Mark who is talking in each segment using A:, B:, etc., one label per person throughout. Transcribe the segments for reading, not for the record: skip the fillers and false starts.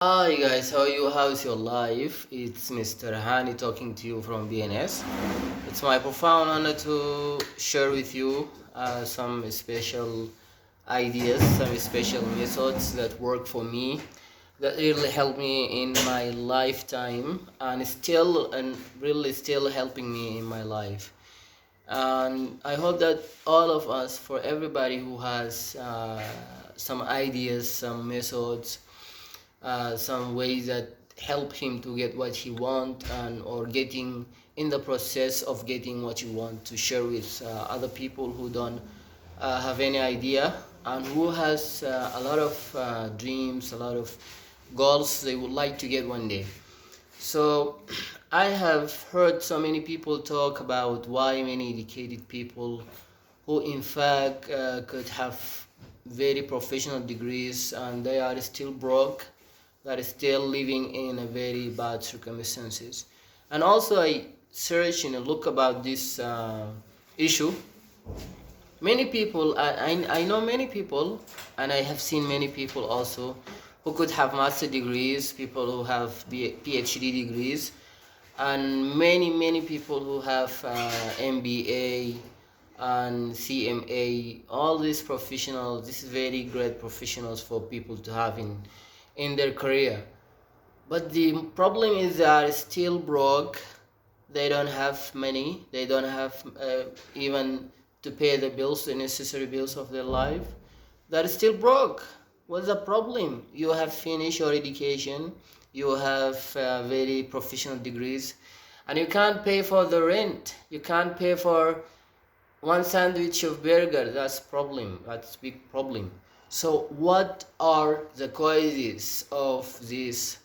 A: Hi guys, how are you? How's your life? It's Mr. Hani talking to you from BNS. It's my profound honor to share with you some special ideas, some special methods that work for me, that really help me in my lifetime and really still helping me in my life. And I hope that all of us, for everybody who has some ideas, some methods, some ways that help him to get what he want and or getting in the process of getting what you want to share with other people who don't have any idea and who has a lot of dreams, a lot of goals they would like to get one day. So I have heard so many people talk about why many educated people who in fact could have very professional degrees and they are still broke, that is still living in a very bad circumstances. And also I search and look about this issue. Many people, I know many people, and I have seen many people also who could have master degrees, people who have PhD degrees, and many people who have MBA and CMA. All these professionals, this is very great professionals for people to have in their career. But the problem is they are still broke. They don't have money. They don't have even to pay the bills, the necessary bills of their life. They're still broke. What's the problem? You have finished your education. You have very professional degrees, and you can't pay for the rent. You can't pay for one sandwich of burger. That's problem. That's big problem. So what are the causes of this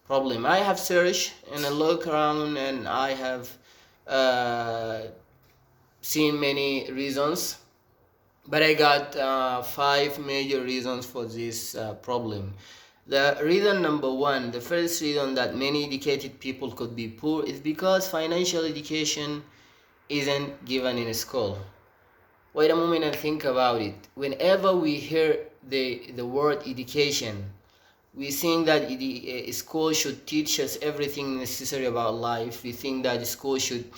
A: problem? I have searched and I look around and I have uh, seen many reasons, but I got five major reasons for this problem. The reason number one, the first reason that many educated people could be poor is because financial education isn't given in school. Wait a moment and think about it. Whenever we hear the word education, we think that school should teach us everything necessary about life. We think that school should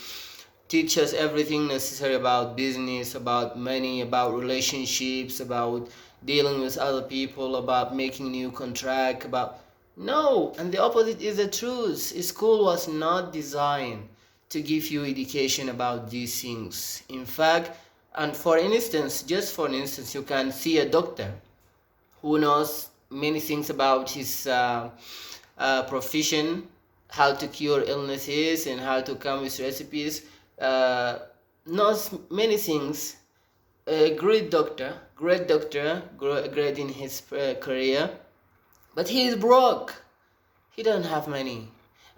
A: teach us everything necessary about business, about money, about relationships, about dealing with other people, about making new contract, about no. And the opposite is the truth. School was not designed to give you education about these things. In fact, and for instance, just for instance, you can see a doctor who knows many things about his profession, how to cure illnesses and how to come with recipes, uh, knows many things. A great doctor, great in his career, but he is broke. He don't have money.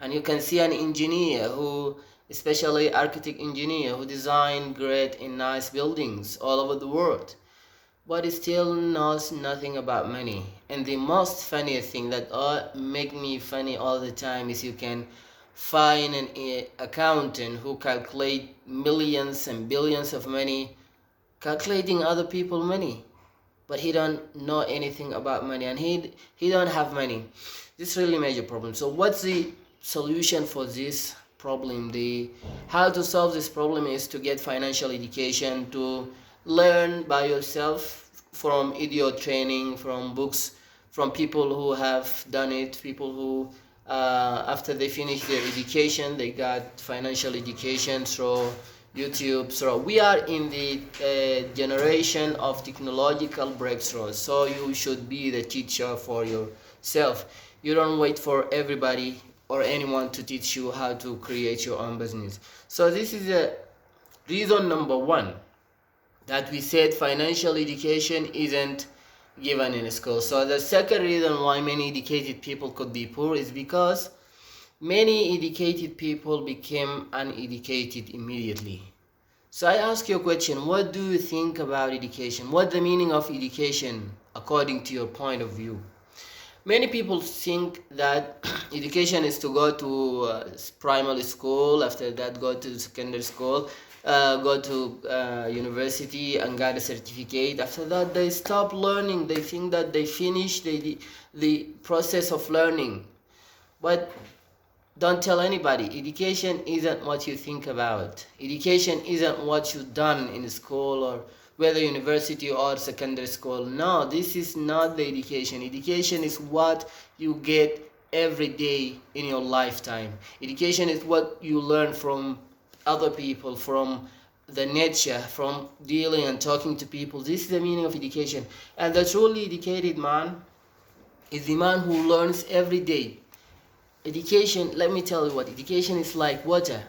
A: And you can see an engineer who, especially architect engineer, who design great and nice buildings all over the world, but he still knows nothing about money. And the most funny thing that make me funny all the time is you can find an accountant who calculate millions and billions of money calculating other people money, but he don't know anything about money and he don't have money. This is really major problem. So what's the solution for this problem? The how to solve this problem is to get financial education, to learn by yourself from idiot training, from books, from people who have done it, people who after they finish their education they got financial education through YouTube. So we are in the generation of technological breakthroughs, so you should be the teacher for yourself. You don't wait for everybody or anyone to teach you how to create your own business. So this is a reason number one, that we said financial education isn't given in school. So the second reason why many educated people could be poor is because many educated people became uneducated immediately. So I ask you a question, what do you think about education? What's the meaning of education according to your point of view? Many people think that education is to go to primary school, after that go to secondary school, go to university and got a certificate. After that, they stop learning. They think that they finished the process of learning. But don't tell anybody. Education isn't what you think about. Education isn't what you've done in school, or whether university or secondary school. No, this is not the education. Education is what you get every day in your lifetime. Education is what you learn from other people, from the nature, from dealing and talking to people. This is the meaning of education. And the truly educated man is the man who learns every day. Education, let me tell you what, education is like water.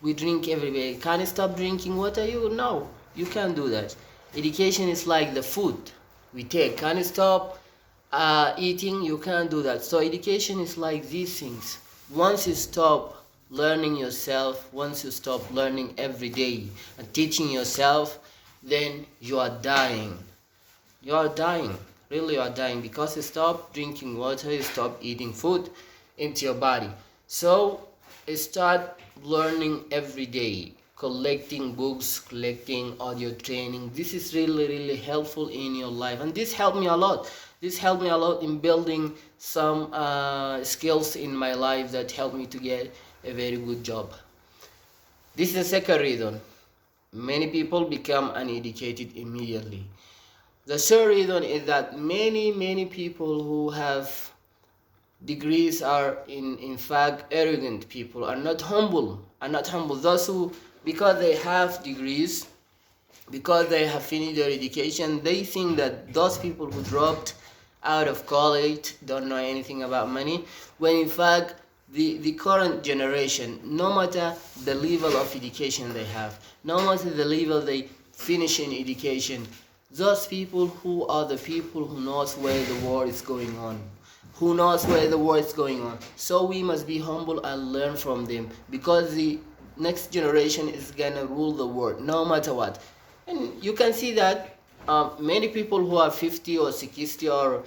A: We drink every day. Can you stop drinking water? No, you can't do that. Education is like the food we take. Can you stop eating? You can't do that. So education is like these things. Once you stop learning yourself, once you stop learning every day and teaching yourself, then you are dying. You are dying. Really, you are dying, because you stop drinking water, you stop eating food into your body. So start learning every day, collecting books, collecting audio training. This is really helpful in your life, and this helped me a lot. This helped me a lot in building some skills in my life that helped me to get a very good job. This is the second reason. Many people become uneducated immediately. The third reason is that many people who have degrees are in fact arrogant people, are not humble. Those who, because they have degrees, because they have finished their education, they think that those people who dropped out of college don't know anything about money, when in fact the current generation, no matter the level of education they have, no matter the level they finish in education, those people who are the people who knows where the world is going on, who knows where the world is going on. So we must be humble and learn from them, because the next generation is gonna rule the world no matter what. And you can see that many people who are 50 or 60 or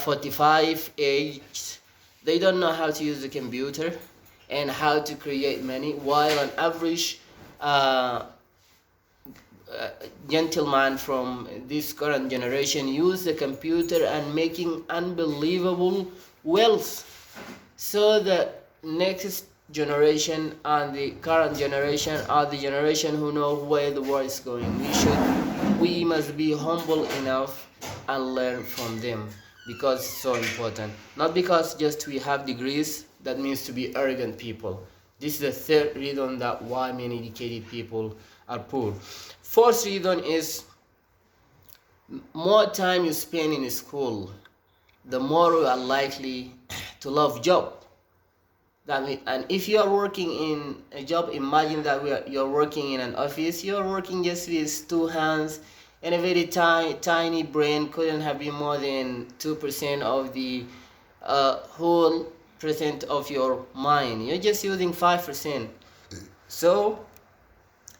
A: 45 age, they don't know how to use the computer and how to create money, while an average gentleman from this current generation use the computer and making unbelievable wealth. So the next generation and the current generation are the generation who know where the world is going. We must be humble enough and learn from them, because it's so important. Not because just we have degrees, that means to be arrogant people. This is the third reason that why many educated people are poor. Fourth reason is, more time you spend in school, the more you are likely to love job. That means, and if you are working in a job, imagine that you're working in an office, you're working just with two hands and a very tiny brain, couldn't have been more than 2% of the whole percent of your mind. You're just using 5%. So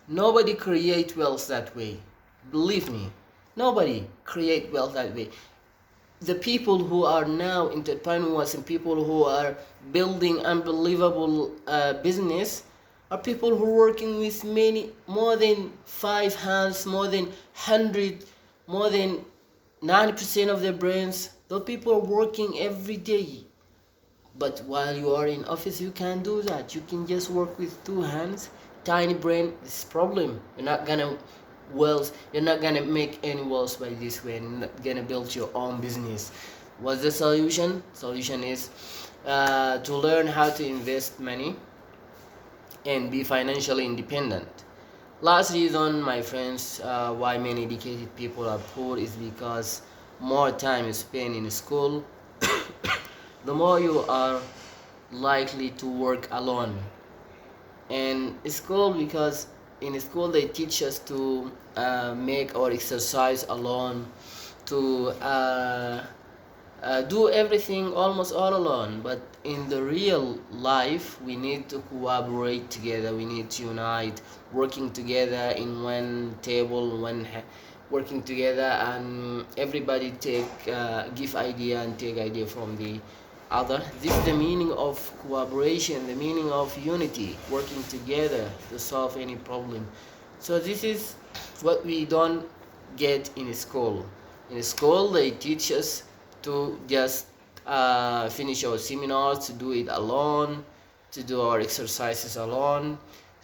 A: nobody create wealth that way. Believe me, nobody create wealth that way. The people who are now entrepreneurs and people who are building unbelievable business are people who are working with more than 5 hands, more than 100, more than 90% of their brains. Those people are working every day. But while you are in office, you can't do that. You can just work with 2 hands, tiny brain. This problem. You're not gonna make any wealth by this way. You're not gonna build your own business. What's the solution? Solution is to learn how to invest money and be financially independent. Last reason, my friends, why many educated people are poor is because more time you spend in school, the more you are likely to work alone. And school, because in school they teach us to make our exercise alone, to do everything almost all alone. But in the real life, we need to cooperate together, we need to unite, working together in one table, working together, and everybody give idea and take idea from the other. This is the meaning of cooperation, the meaning of unity, working together to solve any problem. So this is what we don't get in school. In school, they teach us to just finish our seminars, to do it alone, to do our exercises alone,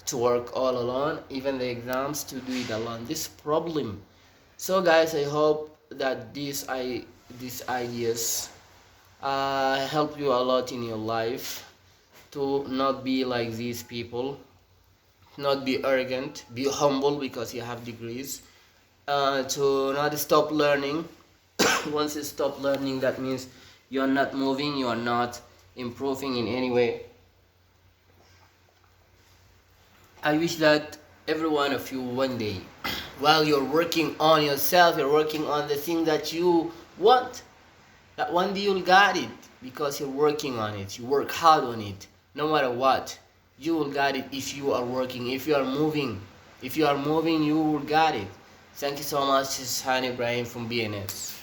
A: to work all alone, even the exams, to do it alone. This problem. So guys, I hope that these ideas help you a lot in your life, to not be like these people, not be arrogant, be humble because you have degrees, to not stop learning. Once you stop learning, that means you are not moving, you are not improving in any way. I wish that every one of you one day, while you're working on yourself, you're working on the thing that you want, that one day you'll get it because you're working on it. You work hard on it. No matter what, you will get it if you are working, if you are moving. If you are moving, you will get it. Thank you so much. This is Hani Ibrahim from BNS.